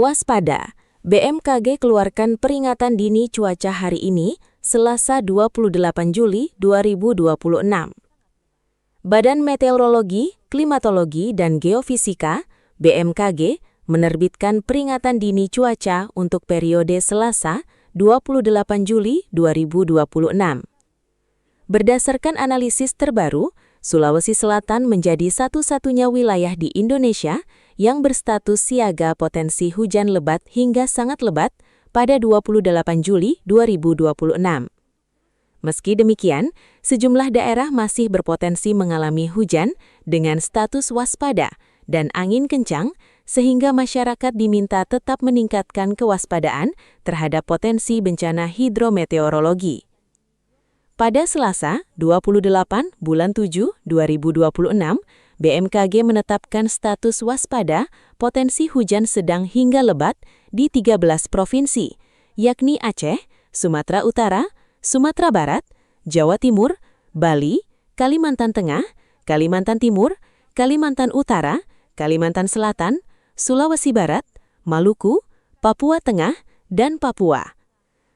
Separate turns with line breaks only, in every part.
Waspada, BMKG keluarkan peringatan dini cuaca hari ini, Selasa 28 Juli 2026. Badan Meteorologi, Klimatologi, dan Geofisika (BMKG) menerbitkan peringatan dini cuaca untuk periode Selasa 28 Juli 2026. Berdasarkan analisis terbaru, Sulawesi Selatan menjadi satu-satunya wilayah di Indonesia yang berstatus siaga potensi hujan lebat hingga sangat lebat pada 28 Juli 2026. Meski demikian, sejumlah daerah masih berpotensi mengalami hujan dengan status waspada dan angin kencang, sehingga masyarakat diminta tetap meningkatkan kewaspadaan terhadap potensi bencana hidrometeorologi. Pada Selasa, 28 bulan 7 2026, BMKG menetapkan status waspada potensi hujan sedang hingga lebat di 13 provinsi, yakni Aceh, Sumatera Utara, Sumatera Barat, Jawa Timur, Bali, Kalimantan Tengah, Kalimantan Timur, Kalimantan Utara, Kalimantan Selatan, Sulawesi Barat, Maluku, Papua Tengah, dan Papua.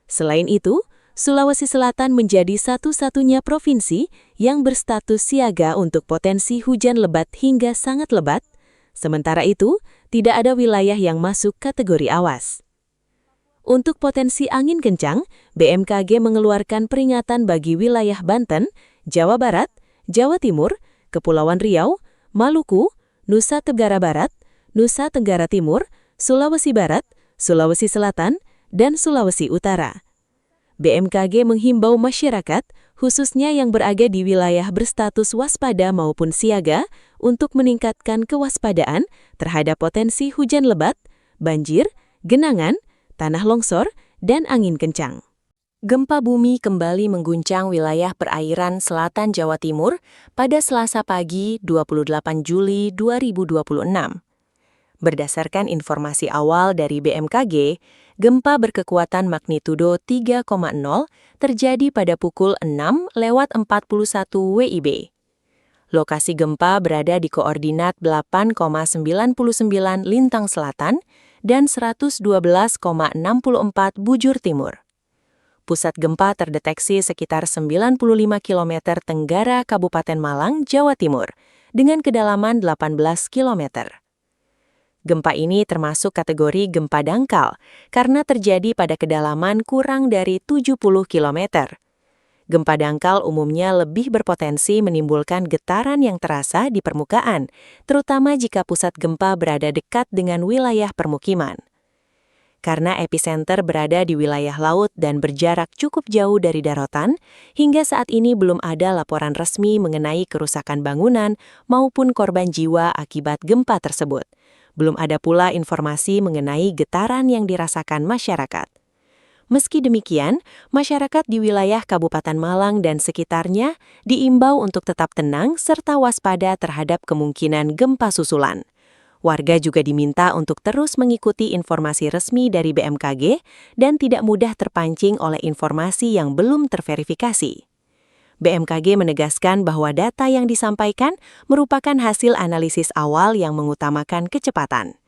Selain itu, Sulawesi Selatan menjadi satu-satunya provinsi yang berstatus siaga untuk potensi hujan lebat hingga sangat lebat. Sementara itu, tidak ada wilayah yang masuk kategori awas. Untuk potensi angin kencang, BMKG mengeluarkan peringatan bagi wilayah Banten, Jawa Barat, Jawa Timur, Kepulauan Riau, Maluku, Nusa Tenggara Barat, Nusa Tenggara Timur, Sulawesi Barat, Sulawesi Selatan, dan Sulawesi Utara. BMKG menghimbau masyarakat, khususnya yang berada di wilayah berstatus waspada maupun siaga, untuk meningkatkan kewaspadaan terhadap potensi hujan lebat, banjir, genangan, tanah longsor, dan angin kencang. Gempa bumi kembali mengguncang wilayah perairan selatan Jawa Timur pada Selasa pagi 28 Juli 2026. Berdasarkan informasi awal dari BMKG, gempa berkekuatan magnitudo 3,0 terjadi pada pukul 6:41 WIB. Lokasi gempa berada di koordinat 8,99 lintang selatan dan 112,64 bujur timur. Pusat gempa terdeteksi sekitar 95 km tenggara Kabupaten Malang, Jawa Timur, dengan kedalaman 18 km. Gempa ini termasuk kategori gempa dangkal karena terjadi pada kedalaman kurang dari 70 km. Gempa dangkal umumnya lebih berpotensi menimbulkan getaran yang terasa di permukaan, terutama jika pusat gempa berada dekat dengan wilayah permukiman. Karena epicenter berada di wilayah laut dan berjarak cukup jauh dari daratan, hingga saat ini belum ada laporan resmi mengenai kerusakan bangunan maupun korban jiwa akibat gempa tersebut. Belum ada pula informasi mengenai getaran yang dirasakan masyarakat. Meski demikian, masyarakat di wilayah Kabupaten Malang dan sekitarnya diimbau untuk tetap tenang serta waspada terhadap kemungkinan gempa susulan. Warga juga diminta untuk terus mengikuti informasi resmi dari BMKG dan tidak mudah terpancing oleh informasi yang belum terverifikasi. BMKG menegaskan bahwa data yang disampaikan merupakan hasil analisis awal yang mengutamakan kecepatan.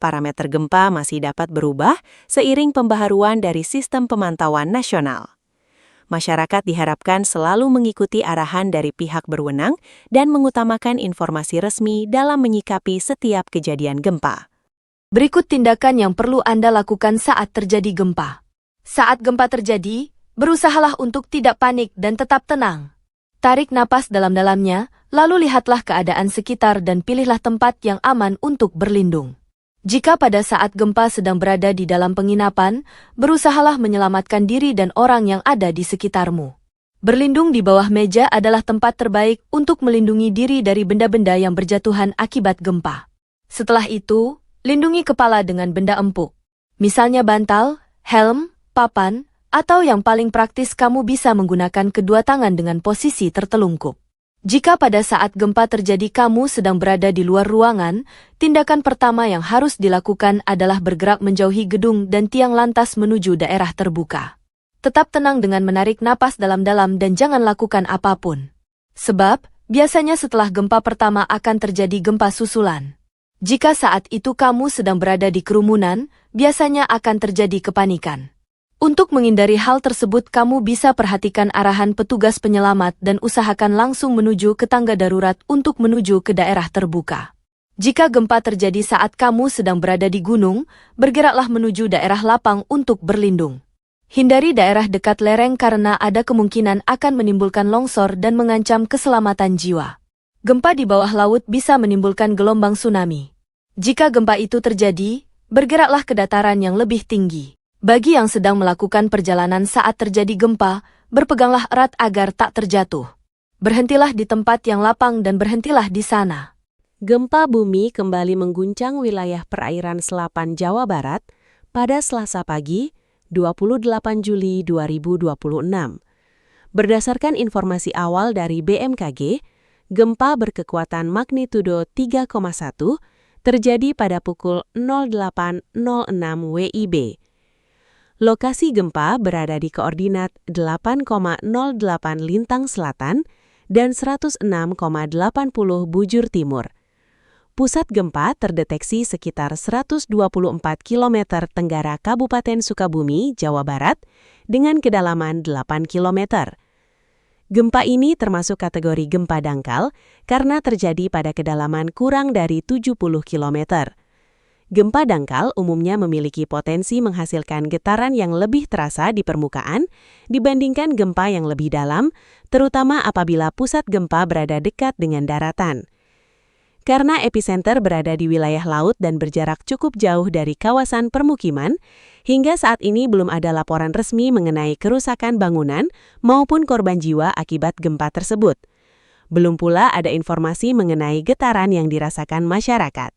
Parameter gempa masih dapat berubah seiring pembaharuan dari sistem pemantauan nasional. Masyarakat diharapkan selalu mengikuti arahan dari pihak berwenang dan mengutamakan informasi resmi dalam menyikapi setiap kejadian gempa.
Berikut tindakan yang perlu Anda lakukan saat terjadi gempa. Saat gempa terjadi, berusahalah untuk tidak panik dan tetap tenang. Tarik napas dalam-dalamnya, lalu lihatlah keadaan sekitar dan pilihlah tempat yang aman untuk berlindung. Jika pada saat gempa sedang berada di dalam penginapan, berusahalah menyelamatkan diri dan orang yang ada di sekitarmu. Berlindung di bawah meja adalah tempat terbaik untuk melindungi diri dari benda-benda yang berjatuhan akibat gempa. Setelah itu, lindungi kepala dengan benda empuk. Misalnya bantal, helm, papan, atau yang paling praktis kamu bisa menggunakan kedua tangan dengan posisi tertelungkup. Jika pada saat gempa terjadi kamu sedang berada di luar ruangan, tindakan pertama yang harus dilakukan adalah bergerak menjauhi gedung dan tiang lantas menuju daerah terbuka. Tetap tenang dengan menarik napas dalam-dalam dan jangan lakukan apapun. Sebab, biasanya setelah gempa pertama akan terjadi gempa susulan. Jika saat itu kamu sedang berada di kerumunan, biasanya akan terjadi kepanikan. Untuk menghindari hal tersebut, kamu bisa perhatikan arahan petugas penyelamat dan usahakan langsung menuju ke tangga darurat untuk menuju ke daerah terbuka. Jika gempa terjadi saat kamu sedang berada di gunung, bergeraklah menuju daerah lapang untuk berlindung. Hindari daerah dekat lereng karena ada kemungkinan akan menimbulkan longsor dan mengancam keselamatan jiwa. Gempa di bawah laut bisa menimbulkan gelombang tsunami. Jika gempa itu terjadi, bergeraklah ke dataran yang lebih tinggi. Bagi yang sedang melakukan perjalanan saat terjadi gempa, berpeganglah erat agar tak terjatuh. Berhentilah di tempat yang lapang dan berhentilah di sana.
Gempa bumi kembali mengguncang wilayah perairan selatan Jawa Barat pada Selasa pagi, 28 Juli 2026. Berdasarkan informasi awal dari BMKG, gempa berkekuatan magnitudo 3,1 terjadi pada pukul 08.06 WIB. Lokasi gempa berada di koordinat 8,08 lintang selatan dan 106,80 bujur timur. Pusat gempa terdeteksi sekitar 124 km tenggara Kabupaten Sukabumi, Jawa Barat, dengan kedalaman 8 km. Gempa ini termasuk kategori gempa dangkal karena terjadi pada kedalaman kurang dari 70 km. Gempa dangkal umumnya memiliki potensi menghasilkan getaran yang lebih terasa di permukaan dibandingkan gempa yang lebih dalam, terutama apabila pusat gempa berada dekat dengan daratan. Karena epicenter berada di wilayah laut dan berjarak cukup jauh dari kawasan permukiman, hingga saat ini belum ada laporan resmi mengenai kerusakan bangunan maupun korban jiwa akibat gempa tersebut. Belum pula ada informasi mengenai getaran yang dirasakan masyarakat.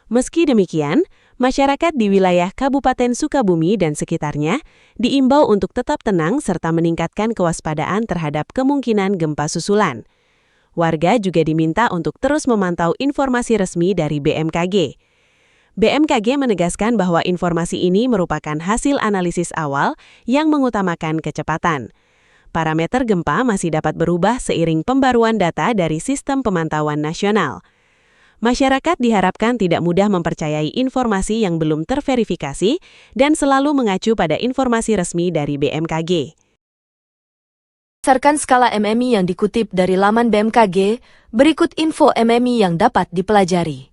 Meski demikian, masyarakat di wilayah Kabupaten Sukabumi dan sekitarnya diimbau untuk tetap tenang serta meningkatkan kewaspadaan terhadap kemungkinan gempa susulan. Warga juga diminta untuk terus memantau informasi resmi dari BMKG. BMKG menegaskan bahwa informasi ini merupakan hasil analisis awal yang mengutamakan kecepatan. Parameter gempa masih dapat berubah seiring pembaruan data dari Sistem Pemantauan Nasional. Masyarakat diharapkan tidak mudah mempercayai informasi yang belum terverifikasi dan selalu mengacu pada informasi resmi dari BMKG.
Berdasarkan skala MMI yang dikutip dari laman BMKG, berikut info MMI yang dapat dipelajari.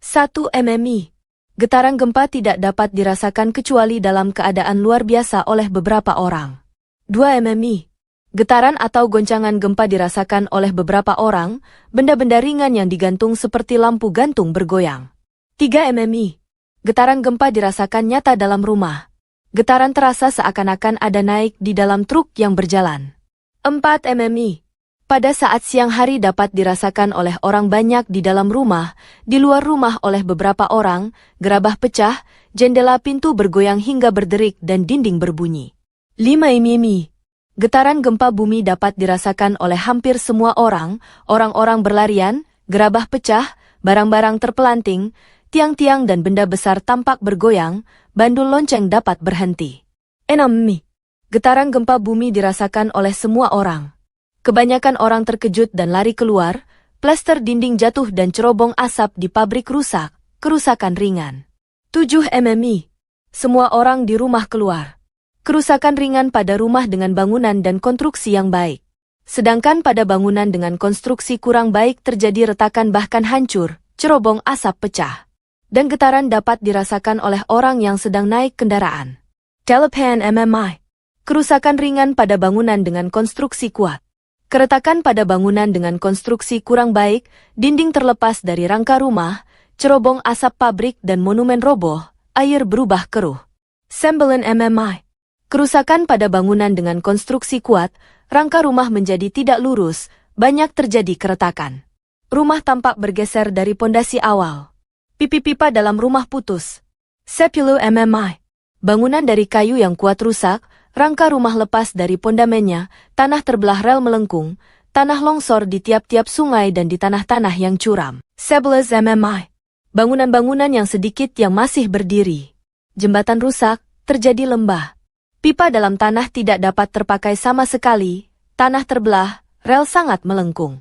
1. MMI. Getaran gempa tidak dapat dirasakan kecuali dalam keadaan luar biasa oleh beberapa orang. 2. MMI. Getaran atau goncangan gempa dirasakan oleh beberapa orang, benda-benda ringan yang digantung seperti lampu gantung bergoyang. 3. MMI. Getaran gempa dirasakan nyata dalam rumah. Getaran terasa seakan-akan ada naik di dalam truk yang berjalan. 4. MMI. Pada saat siang hari dapat dirasakan oleh orang banyak di dalam rumah, di luar rumah oleh beberapa orang, gerabah pecah, jendela pintu bergoyang hingga berderik dan dinding berbunyi. 5. MMI. Getaran gempa bumi dapat dirasakan oleh hampir semua orang, orang-orang berlarian, gerabah pecah, barang-barang terpelanting, tiang-tiang dan benda besar tampak bergoyang, bandul lonceng dapat berhenti. 6. MMI. Getaran gempa bumi dirasakan oleh semua orang. Kebanyakan orang terkejut dan lari keluar, plester dinding jatuh dan cerobong asap di pabrik rusak, kerusakan ringan. 7. MMI. Semua orang di rumah keluar. Kerusakan ringan pada rumah dengan bangunan dan konstruksi yang baik. Sedangkan pada bangunan dengan konstruksi kurang baik terjadi retakan bahkan hancur, cerobong asap pecah. Dan getaran dapat dirasakan oleh orang yang sedang naik kendaraan. 8. MMI. Kerusakan ringan pada bangunan dengan konstruksi kuat. Keretakan pada bangunan dengan konstruksi kurang baik, dinding terlepas dari rangka rumah, cerobong asap pabrik dan monumen roboh, air berubah keruh. 9. MMI. Kerusakan pada bangunan dengan konstruksi kuat, rangka rumah menjadi tidak lurus, banyak terjadi keretakan. Rumah tampak bergeser dari pondasi awal. Pipi-pipa dalam rumah putus. 10. MMI. Bangunan dari kayu yang kuat rusak, rangka rumah lepas dari pondamennya, tanah terbelah rel melengkung, tanah longsor di tiap-tiap sungai dan di tanah-tanah yang curam. 11. MMI. Bangunan-bangunan yang sedikit yang masih berdiri. Jembatan rusak, terjadi lembah. Pipa dalam tanah tidak dapat terpakai sama sekali, tanah terbelah, rel sangat melengkung.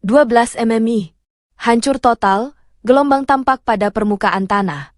12. MMI. Hancur total, Gelombang tampak pada permukaan tanah.